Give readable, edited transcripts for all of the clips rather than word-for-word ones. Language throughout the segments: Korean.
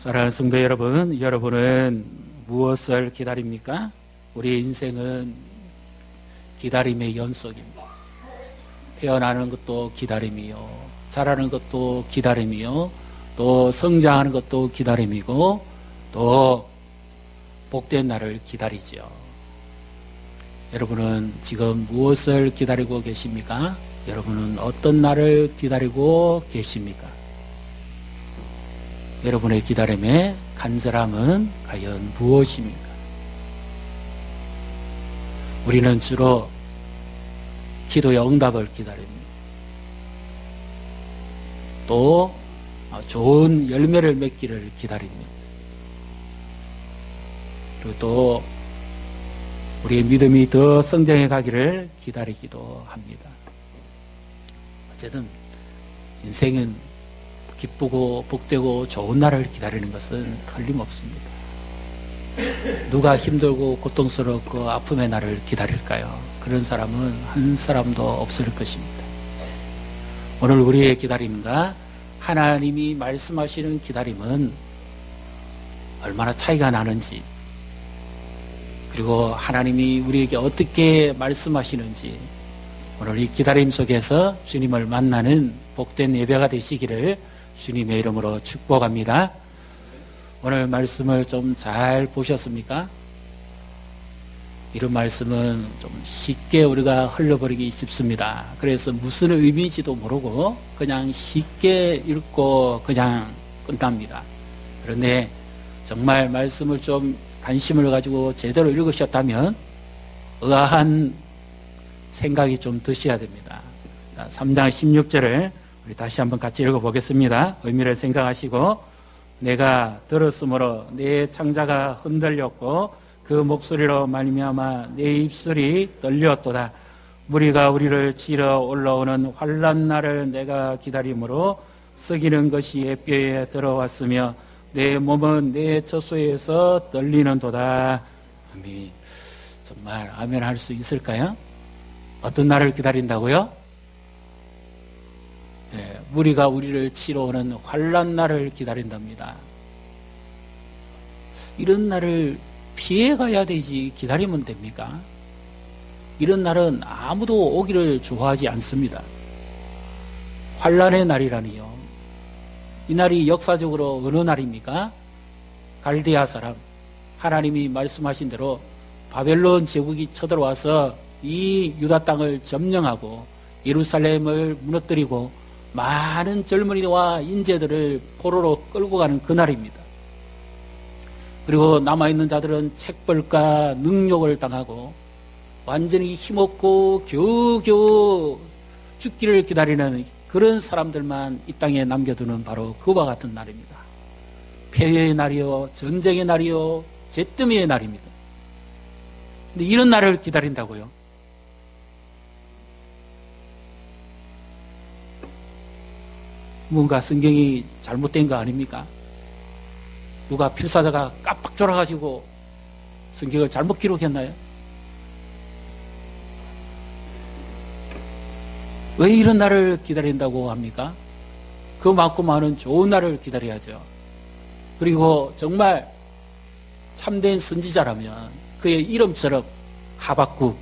사랑하는 성도 여러분, 여러분은 무엇을 기다립니까? 우리의 인생은 기다림의 연속입니다. 태어나는 것도 기다림이요, 자라는 것도 기다림이요, 또 성장하는 것도 기다림이고, 또 복된 날을 기다리죠. 여러분은 지금 무엇을 기다리고 계십니까? 여러분은 어떤 날을 기다리고 계십니까? 여러분의 기다림의 간절함은 과연 무엇입니까? 우리는 주로 기도의 응답을 기다립니다. 또 좋은 열매를 맺기를 기다립니다. 그리고 또 우리의 믿음이 더 성장해 가기를 기다리기도 합니다. 어쨌든 인생은 기쁘고 복되고 좋은 날을 기다리는 것은 틀림없습니다. 누가 힘들고 고통스럽고 아픔의 날을 기다릴까요? 그런 사람은 한 사람도 없을 것입니다. 오늘 우리의 기다림과 하나님이 말씀하시는 기다림은 얼마나 차이가 나는지, 그리고 하나님이 우리에게 어떻게 말씀하시는지, 오늘 이 기다림 속에서 주님을 만나는 복된 예배가 되시기를 주님의 이름으로 축복합니다. 오늘 말씀을 좀 잘 보셨습니까? 이런 말씀은 좀 쉽게 우리가 흘려버리기 쉽습니다. 그래서 무슨 의미인지도 모르고 그냥 쉽게 읽고 그냥 끝납니다. 그런데 정말 말씀을 좀 관심을 가지고 제대로 읽으셨다면 의아한 생각이 좀 드셔야 됩니다. 3장 16절을 우리 다시 한번 같이 읽어보겠습니다. 의미를 생각하시고, 내가 들었으므로 내 창자가 흔들렸고 그 목소리로 말미암아 내 입술이 떨렸도다. 무리가 우리를 치러 올라오는 환난 날을 내가 기다림으로 썩이는 것이 내 뼈에 들어왔으며 내 몸은 내 처소에서 떨리는도다. 아멘. 정말 아멘 할 수 있을까요? 어떤 날을 기다린다고요? 무리가 우리를 치러 오는 환난 날을 기다린답니다. 이런 날을 피해가야 되지 기다리면 됩니까? 이런 날은 아무도 오기를 좋아하지 않습니다. 환난의 날이라니요. 이 날이 역사적으로 어느 날입니까? 갈대아 사람, 하나님이 말씀하신 대로 바벨론 제국이 쳐들어와서 이 유다 땅을 점령하고 예루살렘을 무너뜨리고 많은 젊은이와 인재들을 포로로 끌고 가는 그날입니다. 그리고 남아있는 자들은 책벌과 능욕을 당하고 완전히 힘없고 겨우겨우 죽기를 기다리는 그런 사람들만 이 땅에 남겨두는 바로 그와 같은 날입니다. 폐해의 날이요, 전쟁의 날이요, 잿더미의 날입니다. 근데 이런 날을 기다린다고요? 뭔가 성경이 잘못된 거 아닙니까? 누가 필사자가 깜빡 졸아가지고 성경을 잘못 기록했나요? 왜 이런 날을 기다린다고 합니까? 그 많고 많은 좋은 날을 기다려야죠. 그리고 정말 참된 선지자라면 그의 이름처럼 하박국,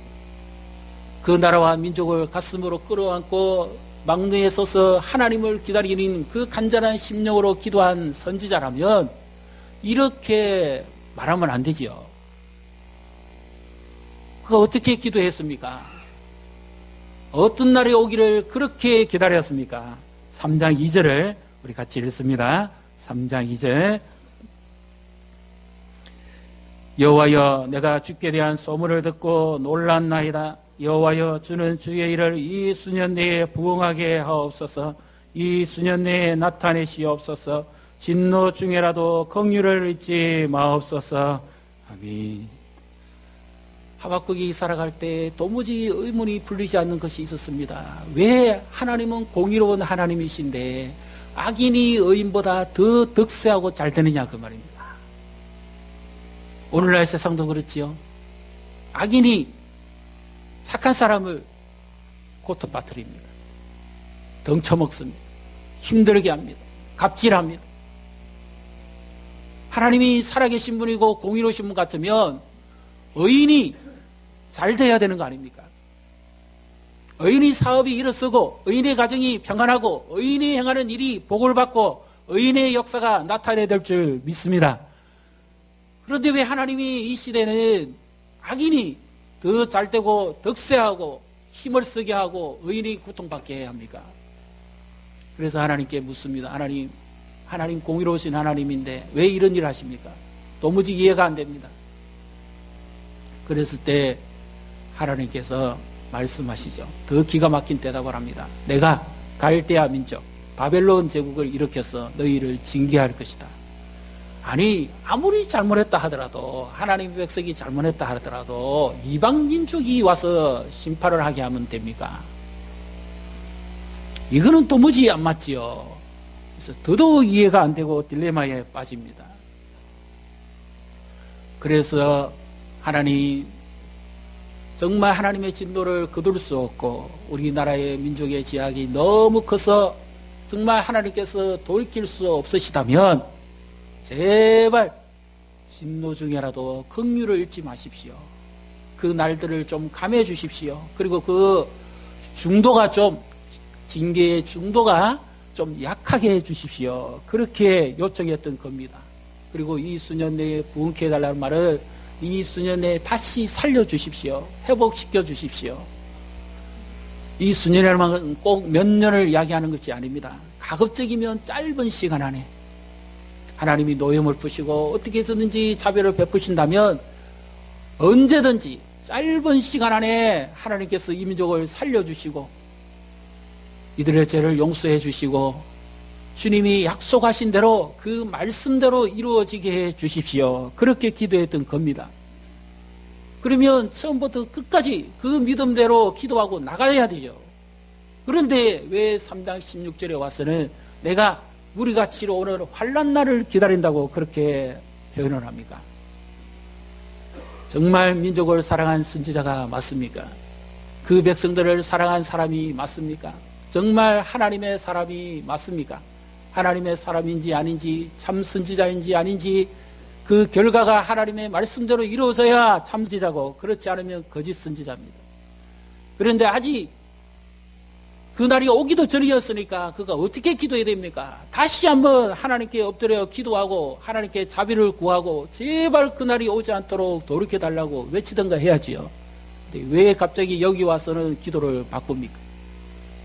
그 나라와 민족을 가슴으로 끌어안고 막루에 서서 하나님을 기다리는 그 간절한 심령으로 기도한 선지자라면 이렇게 말하면 안 되지요. 그가 어떻게 기도했습니까? 어떤 날이 오기를 그렇게 기다렸습니까? 3장 2절을 우리 같이 읽습니다. 3장 2절. 여호와여, 내가 주께 대한 소문을 듣고 놀랐나이다. 여호와여, 주는 주의 일을 이 수년 내에 부응하게 하옵소서. 이 수년 내에 나타내시옵소서. 진노 중에라도 긍휼을 잊지 마옵소서. 아멘. 하박국이 살아갈 때 도무지 의문이 풀리지 않는 것이 있었습니다. 왜 하나님은 공의로운 하나님이신데 악인이 의인보다 더 득세하고 잘 되느냐, 그 말입니다. 오늘날 세상도 그렇지요. 악인이 착한 사람을 고통받습니다. 덩쳐먹습니다. 힘들게 합니다. 갑질합니다. 하나님이 살아계신 분이고 공의로우신 분 같으면 의인이 잘 돼야 되는 거 아닙니까? 의인의 사업이 일어서고 의인의 가정이 평안하고 의인이 행하는 일이 복을 받고 의인의 역사가 나타나야 될 줄 믿습니다. 그런데 왜 하나님이 이 시대는 악인이 더 잘되고 덕세하고 힘을 쓰게 하고 의인이 고통받게 해야 합니까? 그래서 하나님께 묻습니다. 하나님 공의로우신 하나님인데 왜 이런 일을 하십니까? 도무지 이해가 안 됩니다. 그랬을 때 하나님께서 말씀하시죠. 더 기가 막힌 대답을 합니다. 내가 갈대아 민족 바벨론 제국을 일으켜서 너희를 징계할 것이다. 아니 아무리 잘못했다 하더라도 하나님의 백성이 잘못했다 하더라도 이방 민족이 와서 심판을 하게 하면 됩니까? 이거는 도무지 안 맞지요. 그래서 더더욱 이해가 안 되고 딜레마에 빠집니다. 그래서 하나님 정말 하나님의 진노를 거둘 수 없고 우리나라의 민족의 죄악이 너무 커서 정말 하나님께서 돌이킬 수 없으시다면 제발 진노 중에라도 긍휼을 잃지 마십시오. 그 날들을 좀 감해 주십시오. 그리고 그 중도가 좀 징계의 중도가 좀 약하게 해 주십시오. 그렇게 요청했던 겁니다. 그리고 이 수년 내에 부흥케 해달라는 말은 이 수년 내에 다시 살려주십시오. 회복시켜 주십시오. 이 수년이라는 말은 꼭 몇 년을 이야기하는 것이 아닙니다. 가급적이면 짧은 시간 안에 하나님이 노염을 푸시고 어떻게 해서든지 자비를 베푸신다면 언제든지 짧은 시간 안에 하나님께서 이 민족을 살려주시고 이들의 죄를 용서해 주시고 주님이 약속하신 대로 그 말씀대로 이루어지게 해 주십시오. 그렇게 기도했던 겁니다. 그러면 처음부터 끝까지 그 믿음대로 기도하고 나가야 되죠. 그런데 왜 3장 16절에 와서는 내가 우리가 치러 오는 환난 날을 기다린다고 그렇게 표현을 합니까? 정말 민족을 사랑한 선지자가 맞습니까? 그 백성들을 사랑한 사람이 맞습니까? 정말 하나님의 사람이 맞습니까? 하나님의 사람인지 아닌지 참 선지자인지 아닌지 그 결과가 하나님의 말씀대로 이루어져야 참 선지자고 그렇지 않으면 거짓 선지자입니다. 그런데 아직 그날이 오기도 전이었으니까 그가 어떻게 기도해야 됩니까? 다시 한번 하나님께 엎드려 기도하고 하나님께 자비를 구하고 제발 그날이 오지 않도록 돌이켜달라고 외치던가 해야지요. 근데 왜 갑자기 여기 와서는 기도를 바꿉니까?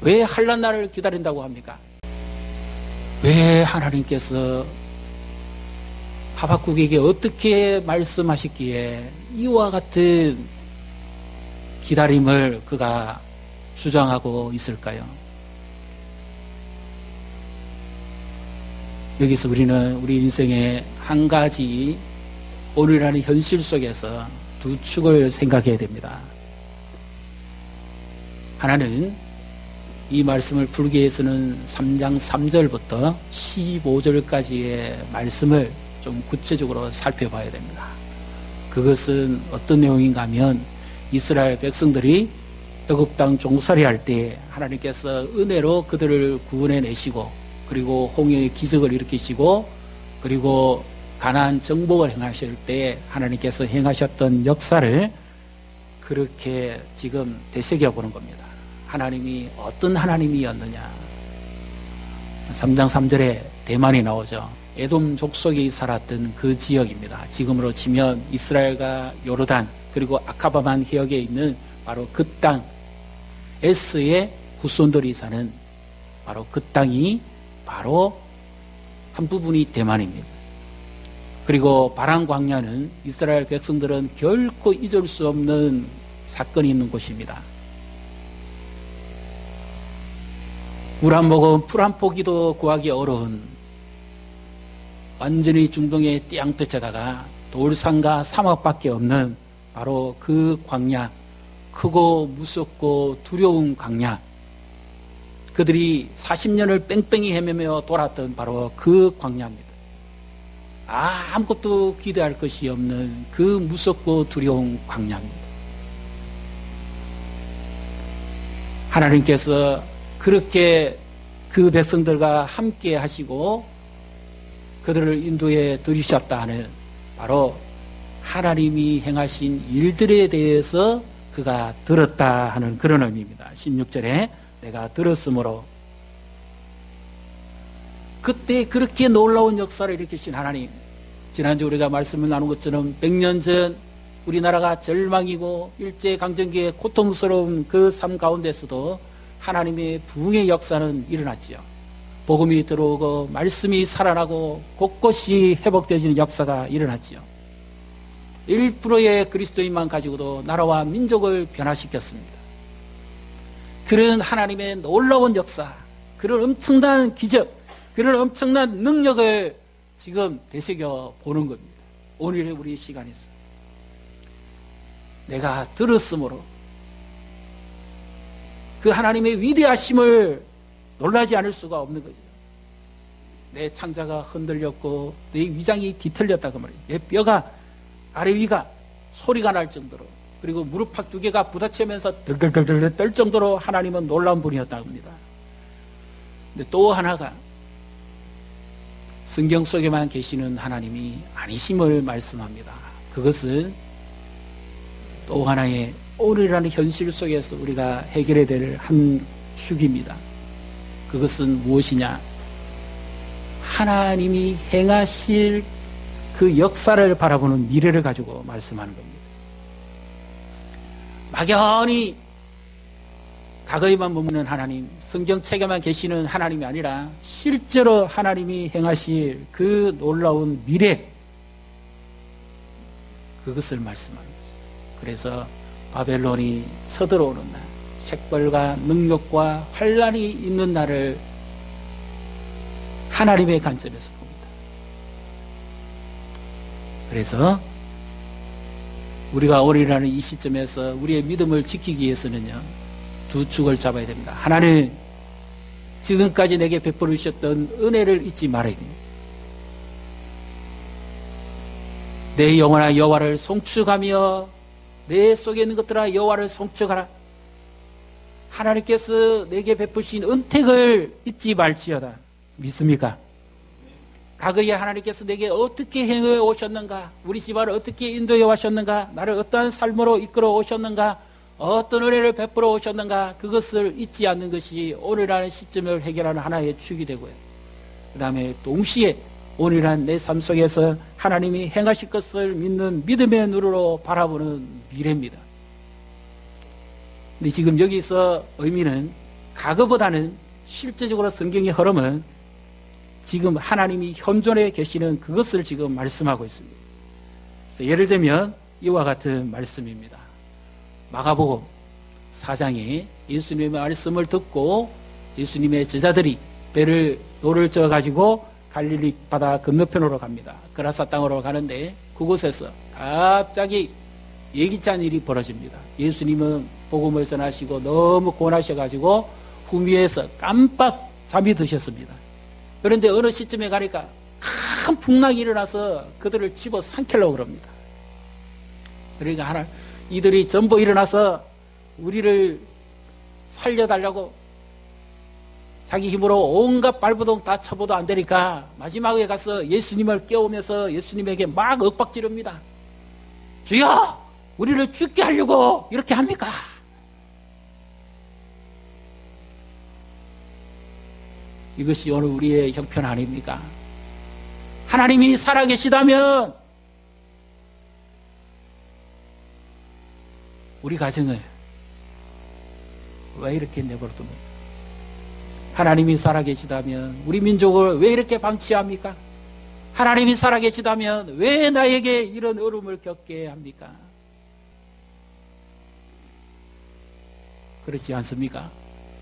왜 환난 날을 기다린다고 합니까? 왜 하나님께서 하박국에게 어떻게 말씀하셨기에 이와 같은 기다림을 그가 주장하고 있을까요? 여기서 우리는 우리 인생의 한 가지 오늘이라는 현실 속에서 두 축을 생각해야 됩니다. 하나는 이 말씀을 풀기 위해서는 3장 3절부터 15절까지의 말씀을 좀 구체적으로 살펴봐야 됩니다. 그것은 어떤 내용인가 하면 이스라엘 백성들이 애굽 땅 종살이 할 때 하나님께서 은혜로 그들을 구원해 내시고 그리고 홍해의 기적을 일으키시고 그리고 가나안 정복을 행하실 때 하나님께서 행하셨던 역사를 그렇게 지금 되새겨 보는 겁니다. 하나님이 어떤 하나님이었느냐. 3장 3절에 대만이 나오죠. 에돔 족속이 살았던 그 지역입니다. 지금으로 치면 이스라엘과 요르단 그리고 아카바만 해역에 있는 바로 그 땅, 에스의 후손들이 사는 바로 그 땅이 바로 한 부분이 대만입니다. 그리고 바란 광야는 이스라엘 백성들은 결코 잊을 수 없는 사건이 있는 곳입니다. 물 한 모금, 풀 한 포기도 구하기 어려운 완전히 중동의 띠양볕에다가 돌산과 사막밖에 없는 바로 그 광야, 크고 무섭고 두려운 광야, 그들이 40년을 뺑뺑이 헤매며 돌았던 바로 그 광야입니다. 아무것도 기대할 것이 없는 그 무섭고 두려운 광야입니다. 하나님께서 그렇게 그 백성들과 함께 하시고 그들을 인도해 들이셨다 하는 바로 하나님이 행하신 일들에 대해서 그가 들었다 하는 그런 의미입니다. 16절에 내가 들었으므로 그때 그렇게 놀라운 역사를 일으키신 하나님, 지난주 우리가 말씀을 나눈 것처럼 100년 전 우리나라가 절망이고 일제강점기에 고통스러운 그 삶 가운데서도 하나님의 부흥의 역사는 일어났지요. 복음이 들어오고 말씀이 살아나고 곳곳이 회복되어지는 역사가 일어났지요. 1%의 그리스도인만 가지고도 나라와 민족을 변화시켰습니다. 그런 하나님의 놀라운 역사, 그런 엄청난 기적, 그런 엄청난 능력을 지금 되새겨 보는 겁니다. 오늘의 우리 시간에서. 내가 들었으므로 그 하나님의 위대하심을 놀라지 않을 수가 없는 거죠. 내 창자가 흔들렸고 내 위장이 뒤틀렸다고 말이에요. 내 뼈가 아래 위가 소리가 날 정도로, 그리고 무릎팍 두 개가 부딪히면서 덜덜덜덜 떨 정도로 하나님은 놀라운 분이었다고 합니다. 근데 또 하나가 성경 속에만 계시는 하나님이 아니심을 말씀합니다. 그것은 또 하나의 오늘이라는 현실 속에서 우리가 해결해야 될 한 축입니다. 그것은 무엇이냐? 하나님이 행하실 그 역사를 바라보는 미래를 가지고 말씀하는 겁니다. 막연히 과거에만 머무는 하나님, 성경책에만 계시는 하나님이 아니라 실제로 하나님이 행하실 그 놀라운 미래, 그것을 말씀하는 거죠. 그래서 바벨론이 쳐들어오는 날, 책벌과 능력과 환란이 있는 날을 하나님의 관점에서 봅니다. 그래서 우리가 오늘이라는 이 시점에서 우리의 믿음을 지키기 위해서는요, 두 축을 잡아야 됩니다. 하나는 지금까지 내게 베풀어 주셨던 은혜를 잊지 말아야 됩니다. 내 영혼아 여호와를 송축하며 내 속에 있는 것들아 여호와를 송축하라. 하나님께서 내게 베푸신 은택을 잊지 말지어다. 믿습니까? 과거에 하나님께서 내게 어떻게 행해 오셨는가, 우리 집안을 어떻게 인도해 오셨는가, 나를 어떠한 삶으로 이끌어 오셨는가, 어떤 은혜를 베풀어 오셨는가, 그것을 잊지 않는 것이 오늘이라는 시점을 해결하는 하나의 축이 되고요. 그 다음에 동시에 오늘이라는 내 삶 속에서 하나님이 행하실 것을 믿는 믿음의 눈으로 바라보는 미래입니다. 근데 지금 여기서 의미는 과거보다는 실제적으로 성경의 흐름은 지금 하나님이 현존해 계시는 그것을 지금 말씀하고 있습니다. 그래서 예를 들면 이와 같은 말씀입니다. 마가복음 4장에 예수님의 말씀을 듣고 예수님의 제자들이 배를 노를 저 가지고 갈릴리 바다 건너편으로 갑니다. 그라사 땅으로 가는데 그곳에서 갑자기 예기치 않은 일이 벌어집니다. 예수님은 복음을 전하시고 너무 고나셔가지고 후미에서 깜빡 잠이 드셨습니다. 그런데 어느 시점에 가니까 큰 풍랑이 일어나서 그들을 집어 삼키려고 그럽니다. 그러니까 이들이 전부 일어나서 우리를 살려달라고 자기 힘으로 온갖 발버둥 다 쳐봐도 안 되니까 마지막에 가서 예수님을 깨우면서 예수님에게 막 윽박지릅니다. 주여, 우리를 죽게 하려고 이렇게 합니까? 이것이 오늘 우리의 형편 아닙니까? 하나님이 살아계시다면 우리 가정을 왜 이렇게 내버려둡니까? 하나님이 살아계시다면 우리 민족을 왜 이렇게 방치합니까? 하나님이 살아계시다면 왜 나에게 이런 어려움을 겪게 합니까? 그렇지 않습니까?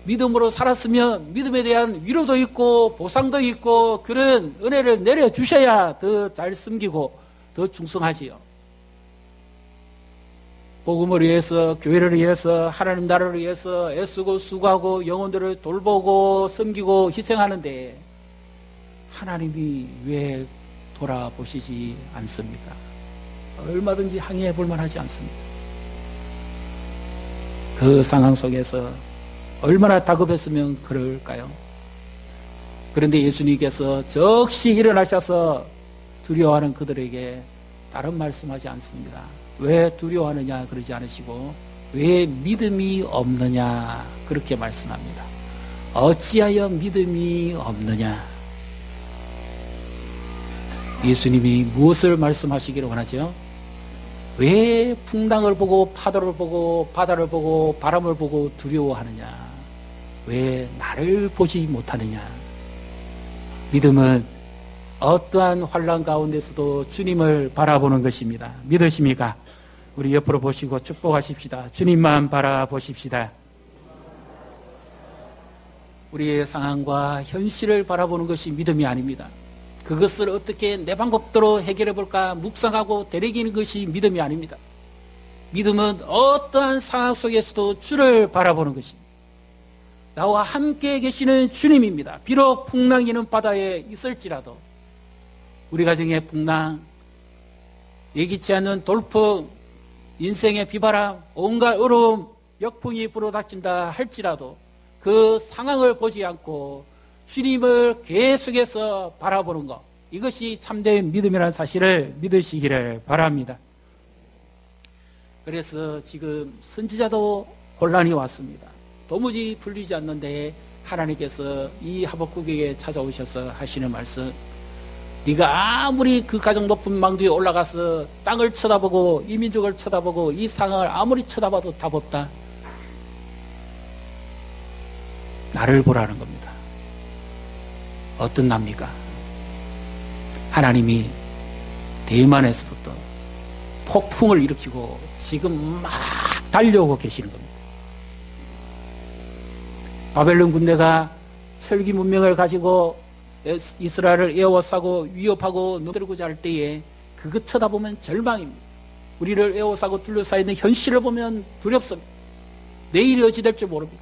믿음으로 살았으면 믿음에 대한 위로도 있고 보상도 있고 그런 은혜를 내려주셔야 더 잘 섬기고 더 충성하지요. 복음을 위해서, 교회를 위해서, 하나님 나라를 위해서 애쓰고 수고하고 영혼들을 돌보고 섬기고 희생하는데 하나님이 왜 돌아보시지 않습니까? 얼마든지 항의해 볼 만하지 않습니다. 그 상황 속에서 얼마나 다급했으면 그럴까요? 그런데 예수님께서 즉시 일어나셔서 두려워하는 그들에게 다른 말씀하지 않습니다. 왜 두려워하느냐 그러지 않으시고 왜 믿음이 없느냐 그렇게 말씀합니다. 어찌하여 믿음이 없느냐. 예수님이 무엇을 말씀하시기를 원하죠? 왜 풍랑을 보고 파도를 보고 바다를 보고 바람을 보고 두려워하느냐? 왜 나를 보지 못하느냐? 믿음은 어떠한 환난 가운데서도 주님을 바라보는 것입니다. 믿으십니까? 우리 옆으로 보시고 축복하십시다. 주님만 바라보십시다. 우리의 상황과 현실을 바라보는 것이 믿음이 아닙니다. 그것을 어떻게 내 방법대로 해결해 볼까 묵상하고 되새기는 것이 믿음이 아닙니다. 믿음은 어떠한 상황 속에서도 주를 바라보는 것입니다. 나와 함께 계시는 주님입니다. 비록 풍랑이 있는 바다에 있을지라도 우리 가정의 풍랑, 예기치 않는 돌풍, 인생의 비바람, 온갖 어려움, 역풍이 불어닥친다 할지라도 그 상황을 보지 않고 주님을 계속해서 바라보는 것, 이것이 참된 믿음이라는 사실을 믿으시기를 바랍니다. 그래서 지금 선지자도 혼란이 왔습니다. 도무지 풀리지 않는데 하나님께서 이 하박국에게 찾아오셔서 하시는 말씀, 네가 아무리 그 가장 높은 망대에 올라가서 땅을 쳐다보고 이 민족을 쳐다보고 이 상황을 아무리 쳐다봐도 답 없다. 나를 보라는 겁니다. 어떤 납니까? 하나님이 대만에서부터 폭풍을 일으키고 지금 막 달려오고 계시는 겁니다. 바벨론 군대가 철기 문명을 가지고 이스라엘을 에워싸고 위협하고 넘들고자 할 때에 그것 쳐다보면 절망입니다. 우리를 에워싸고 둘러싸여 있는 현실을 보면 두렵습니다. 내일이 어찌 될지 모릅니다.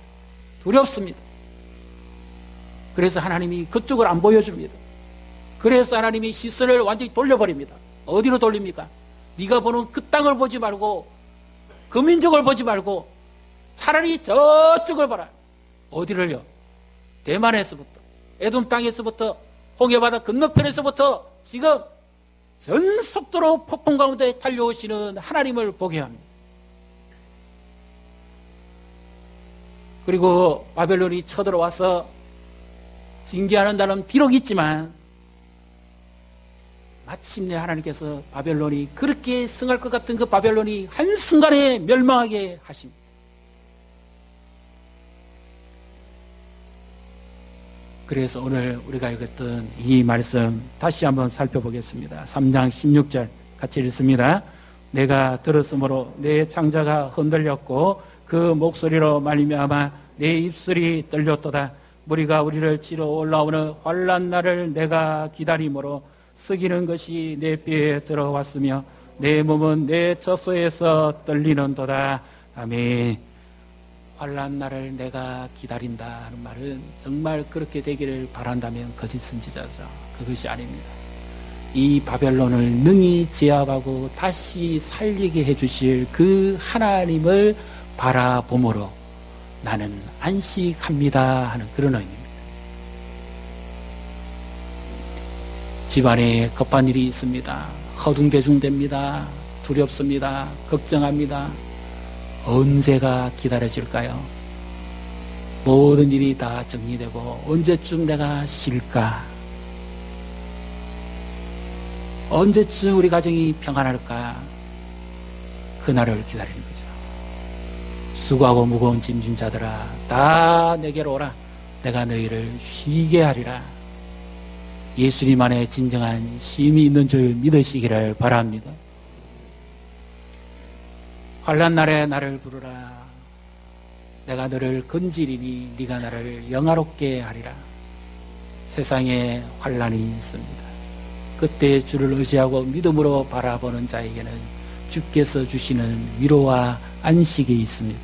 두렵습니다. 그래서 하나님이 그쪽을 안 보여줍니다. 그래서 하나님이 시선을 완전히 돌려버립니다. 어디로 돌립니까? 네가 보는 그 땅을 보지 말고 그 민족을 보지 말고 차라리 저쪽을 봐라. 어디를요? 대만에서부터, 에돔 땅에서부터, 홍해바다 건너편에서부터 지금 전 속도로 폭풍 가운데 달려오시는 하나님을 보게 합니다. 그리고 바벨론이 쳐들어와서 징계하는 날은 비록 있지만 마침내 하나님께서 바벨론이 그렇게 승할 것 같은 그 바벨론이 한순간에 멸망하게 하십니다. 그래서 오늘 우리가 읽었던 이 말씀 다시 한번 살펴보겠습니다. 3장 16절 같이 읽습니다. 내가 들었으므로 내 창자가 흔들렸고 그 목소리로 말미암아 내 입술이 떨렸도다. 무리가 우리를 치러 올라오는 환난 날을 내가 기다림으로 쓰기는 것이 내 뼈에 들어왔으며 내 몸은 내 젖소에서 떨리는도다. 아멘. 환난 날을 내가 기다린다 하는 말은 정말 그렇게 되기를 바란다면 거짓 선지자죠. 그것이 아닙니다. 이 바벨론을 능히 제압하고 다시 살리게 해주실 그 하나님을 바라봄으로 나는 안식합니다 하는 그런 의미입니다. 집안에 급한 일이 있습니다. 허둥대중됩니다. 두렵습니다. 걱정합니다. 언제가 기다려질까요? 모든 일이 다 정리되고 언제쯤 내가 쉴까? 언제쯤 우리 가정이 평안할까? 그날을 기다리는 거죠. 수고하고 무거운 짐진 자들아 다 내게로 오라. 내가 너희를 쉬게 하리라. 예수님 안에 진정한 쉼이 있는 줄 믿으시기를 바랍니다. 환난 날에 나를 부르라. 내가 너를 건지리니 네가 나를 영화롭게 하리라. 세상에 환난이 있습니다. 그때 주를 의지하고 믿음으로 바라보는 자에게는 주께서 주시는 위로와 안식이 있습니다.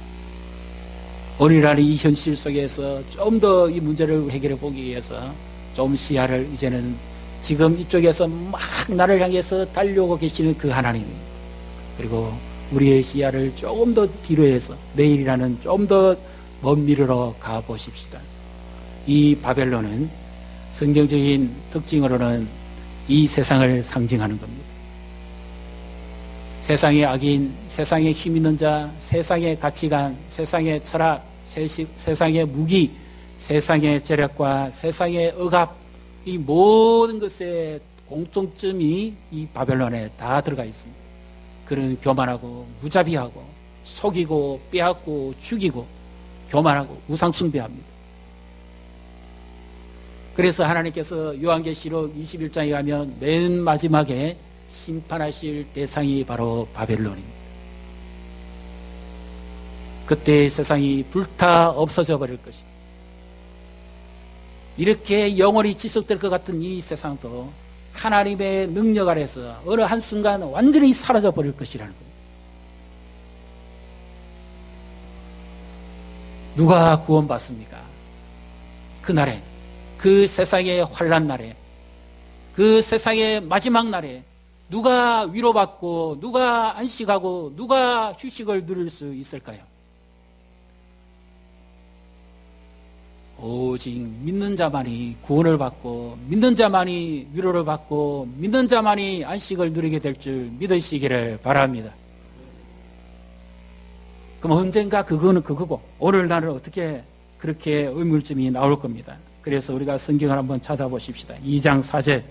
오늘날 이 현실 속에서 좀 더 이 문제를 해결해 보기 위해서 좀 시야를 이제는 지금 이쪽에서 막 나를 향해서 달려오고 계시는 그 하나님입니다. 그리고 우리의 시야를 조금 더 뒤로 해서 내일이라는 좀 더 먼 미래로 가보십시다. 이 바벨론은 성경적인 특징으로는 이 세상을 상징하는 겁니다. 세상의 악인, 세상의 힘 있는 자, 세상의 가치관, 세상의 철학, 세상의 무기, 세상의 재력과 세상의 억압, 이 모든 것의 공통점이 이 바벨론에 다 들어가 있습니다. 그는 교만하고 무자비하고 속이고 빼앗고 죽이고 교만하고 우상숭배합니다. 그래서 하나님께서 요한계시록 21장에 가면 맨 마지막에 심판하실 대상이 바로 바벨론입니다. 그때 세상이 불타 없어져 버릴 것입니다. 이렇게 영원히 지속될 것 같은 이 세상도 하나님의 능력 아래서 어느 한순간 완전히 사라져 버릴 것이라는 겁니다. 누가 구원받습니까? 그날에, 그 세상의 환난 날에, 그 세상의 마지막 날에 누가 위로받고 누가 안식하고 누가 휴식을 누릴 수 있을까요? 오직 믿는 자만이 구원을 받고 믿는 자만이 위로를 받고 믿는 자만이 안식을 누리게 될 줄 믿으시기를 바랍니다. 그럼 언젠가 그거는 그거고 오늘날은 어떻게 그렇게 의문점이 나올 겁니다. 그래서 우리가 성경을 한번 찾아보십시다. 2장 4절,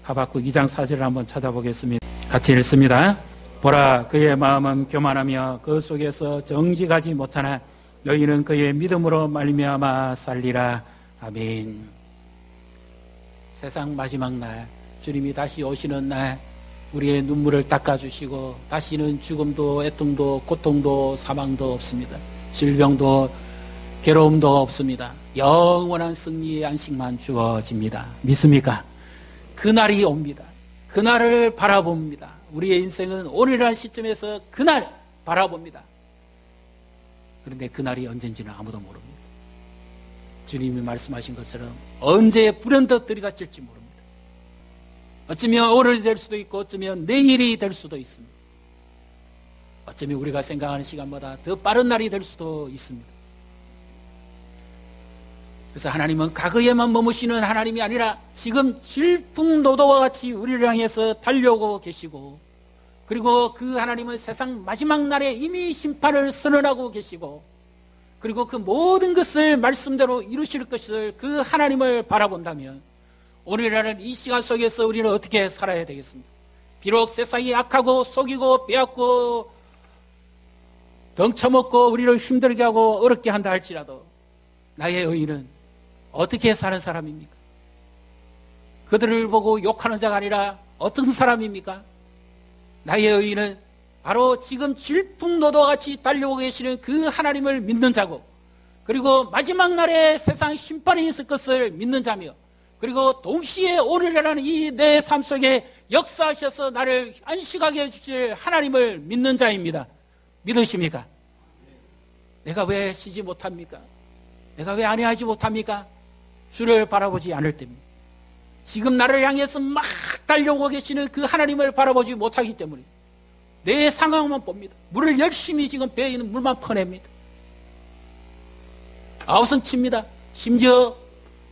하박국 2장 4절을 한번 찾아보겠습니다. 같이 읽습니다. 보라, 그의 마음은 교만하며 그 속에서 정직하지 못하나 너희는 그의 믿음으로 말미암아 살리라. 아멘. 세상 마지막 날, 주님이 다시 오시는 날, 우리의 눈물을 닦아주시고 다시는 죽음도 애통도 고통도 사망도 없습니다. 질병도 괴로움도 없습니다. 영원한 승리의 안식만 주어집니다. 믿습니까? 그날이 옵니다. 그날을 바라봅니다. 우리의 인생은 오늘이라는 시점에서 그날 바라봅니다. 그런데 그날이 언젠지는 아무도 모릅니다. 주님이 말씀하신 것처럼 언제 불현듯 들이닥칠지 모릅니다. 어쩌면 오늘이 될 수도 있고 어쩌면 내일이 될 수도 있습니다. 어쩌면 우리가 생각하는 시간보다 더 빠른 날이 될 수도 있습니다. 그래서 하나님은 과거에만 머무시는 하나님이 아니라 지금 질풍노도와 같이 우리를 향해서 달려오고 계시고, 그리고 그 하나님은 세상 마지막 날에 이미 심판을 선언하고 계시고, 그리고 그 모든 것을 말씀대로 이루실 것을 그 하나님을 바라본다면 오늘이라는 이 시간 속에서 우리는 어떻게 살아야 되겠습니까? 비록 세상이 악하고 속이고 빼앗고 덩쳐먹고 우리를 힘들게 하고 어렵게 한다 할지라도 나의 의인은 어떻게 사는 사람입니까? 그들을 보고 욕하는 자가 아니라 어떤 사람입니까? 나의 의인은 바로 지금 질풍노도와 같이 달려오고 계시는 그 하나님을 믿는 자고, 그리고 마지막 날에 세상 심판이 있을 것을 믿는 자며, 그리고 동시에 오늘이라는 이 내 삶 속에 역사하셔서 나를 안식하게 해주실 하나님을 믿는 자입니다. 믿으십니까? 내가 왜 쉬지 못합니까? 내가 왜 안해하지 못합니까? 주를 바라보지 않을 때입니다. 지금 나를 향해서 막 달려오고 계시는 그 하나님을 바라보지 못하기 때문에 내 상황만 봅니다. 물을 열심히 지금 배에 있는 물만 퍼냅니다. 아우성 칩니다. 심지어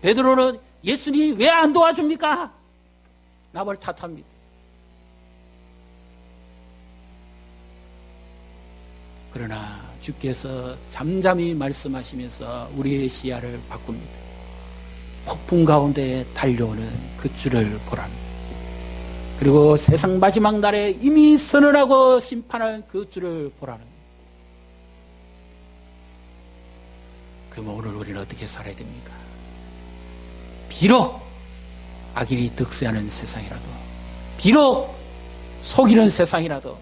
베드로는 예수님이 왜 안 도와줍니까? 남을 탓합니다. 그러나 주께서 잠잠히 말씀하시면서 우리의 시야를 바꿉니다. 폭풍 가운데 달려오는 그 주를 보랍니다. 그리고 세상 마지막 날에 이미 선언하고 심판한 그 주를 보라는 겁니다. 그럼 오늘 우리는 어떻게 살아야 됩니까? 비록 악인이 득세하는 세상이라도, 비록 속이는 세상이라도,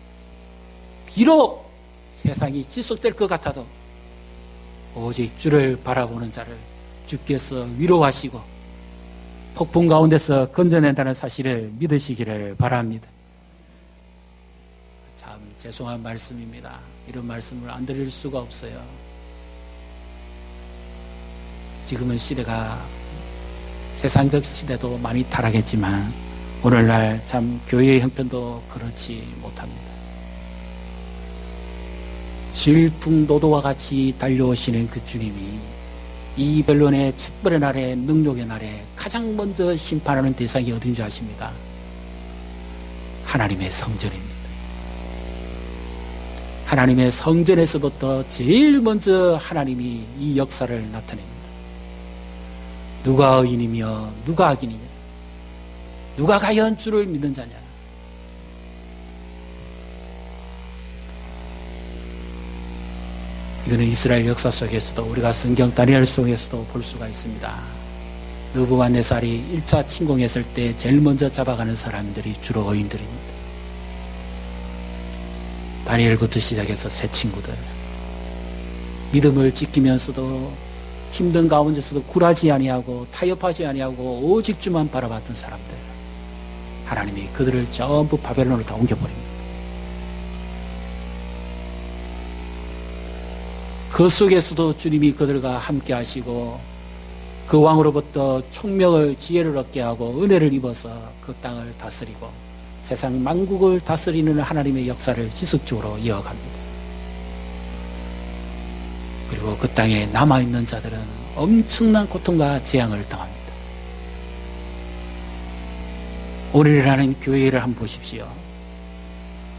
비록 세상이 지속될 것 같아도 오직 주를 바라보는 자를 주께서 위로하시고 폭풍 가운데서 건져낸다는 사실을 믿으시기를 바랍니다. 참 죄송한 말씀입니다. 이런 말씀을 안 드릴 수가 없어요. 지금은 시대가 세상적 시대도 많이 타락했지만 오늘날 참 교회의 형편도 그렇지 못합니다. 질풍노도와 같이 달려오시는 그 주님이 이 변론의 책벌의 날에, 능력의 날에 가장 먼저 심판하는 대상이 어딘지 아십니까? 하나님의 성전입니다. 하나님의 성전에서부터 제일 먼저 하나님이 이 역사를 나타냅니다. 누가 의인이며 누가 악인이냐? 누가 과연 주를 믿는 자냐? 이거는 이스라엘 역사 속에서도 우리가 성경 다니엘 속에서도 볼 수가 있습니다. 느부갓네살이 1차 침공했을 때 제일 먼저 잡아가는 사람들이 주로 의인들입니다. 다니엘부터 시작해서 새 친구들, 믿음을 지키면서도 힘든 가운데서도 굴하지 아니하고 타협하지 아니하고 오직 주만 바라봤던 사람들, 하나님이 그들을 전부 바벨론으로 다 옮겨버립니다. 그 속에서도 주님이 그들과 함께 하시고 그 왕으로부터 총명을, 지혜를 얻게 하고 은혜를 입어서 그 땅을 다스리고 세상 만국을 다스리는 하나님의 역사를 지속적으로 이어갑니다. 그리고 그 땅에 남아있는 자들은 엄청난 고통과 재앙을 당합니다. 오늘이라는 교회를 한번 보십시오.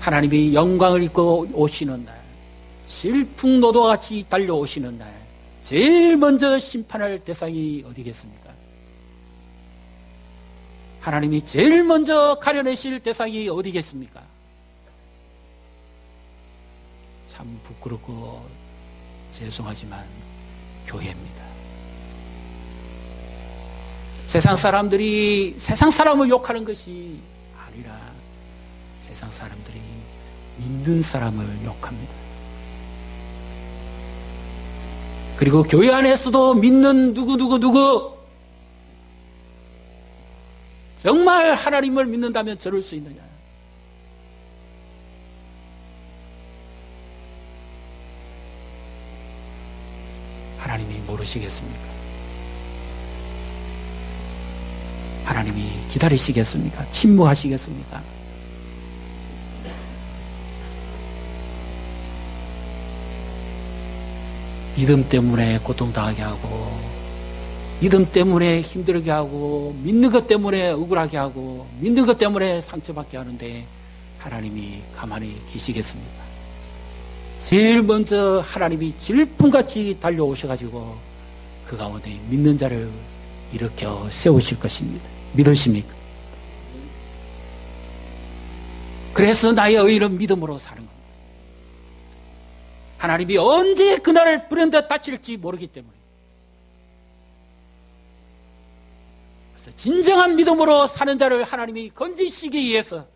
하나님이 영광을 입고 오시는 날, 질풍노도와 같이 달려오시는 날, 제일 먼저 심판할 대상이 어디겠습니까? 하나님이 제일 먼저 가려내실 대상이 어디겠습니까? 참 부끄럽고 죄송하지만 교회입니다. 세상 사람들이 세상 사람을 욕하는 것이 아니라 세상 사람들이 믿는 사람을 욕합니다. 그리고 교회 안에서도 믿는 누구 정말 하나님을 믿는다면 저럴 수 있느냐? 하나님이 모르시겠습니까? 하나님이 기다리시겠습니까? 침묵하시겠습니까? 믿음 때문에 고통당하게 하고, 믿음 때문에 힘들게 하고, 믿는 것 때문에 억울하게 하고, 믿는 것 때문에 상처받게 하는데 하나님이 가만히 계시겠습니까? 제일 먼저 하나님이 질풍같이 달려오셔가지고 그 가운데 믿는 자를 일으켜 세우실 것입니다. 믿으십니까? 그래서 나의 의인은 믿음으로 사는 겁니다. 하나님이 언제 그날을 불현듯 다칠지 모르기 때문에. 그래서 진정한 믿음으로 사는 자를 하나님이 건지시기 위해서,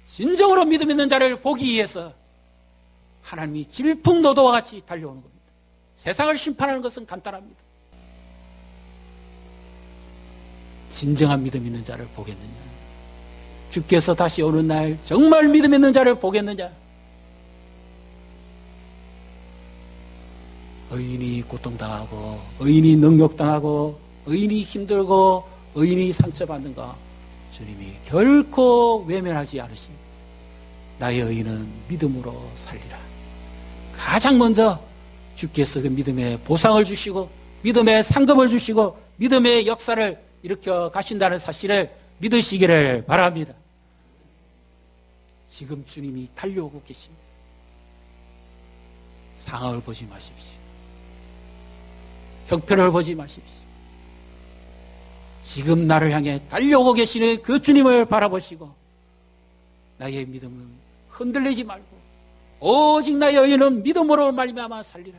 진정으로 믿음 있는 자를 보기 위해서 하나님이 질풍노도와 같이 달려오는 겁니다. 세상을 심판하는 것은 간단합니다. 진정한 믿음 있는 자를 보겠느냐? 주께서 다시 오는 날 정말 믿음 있는 자를 보겠느냐? 의인이 고통당하고, 의인이 능욕당하고, 의인이 힘들고, 의인이 상처받는 거 주님이 결코 외면하지 않으십니다. 나의 의인은 믿음으로 살리라. 가장 먼저 주께서 그 믿음의 보상을 주시고, 믿음의 상급을 주시고, 믿음의 역사를 일으켜 가신다는 사실을 믿으시기를 바랍니다. 지금 주님이 달려오고 계십니다. 상황을 보지 마십시오. 형편을 보지 마십시오. 지금 나를 향해 달려오고 계시는 그 주님을 바라보시고, 나의 믿음은 흔들리지 말고 오직 나의 의인은 믿음으로 말미암아 살리라.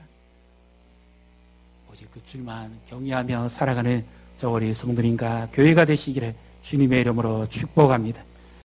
오직 그 주님만 경외하며 살아가는 저 우리 성도님과 교회가 되시기를 주님의 이름으로 축복합니다.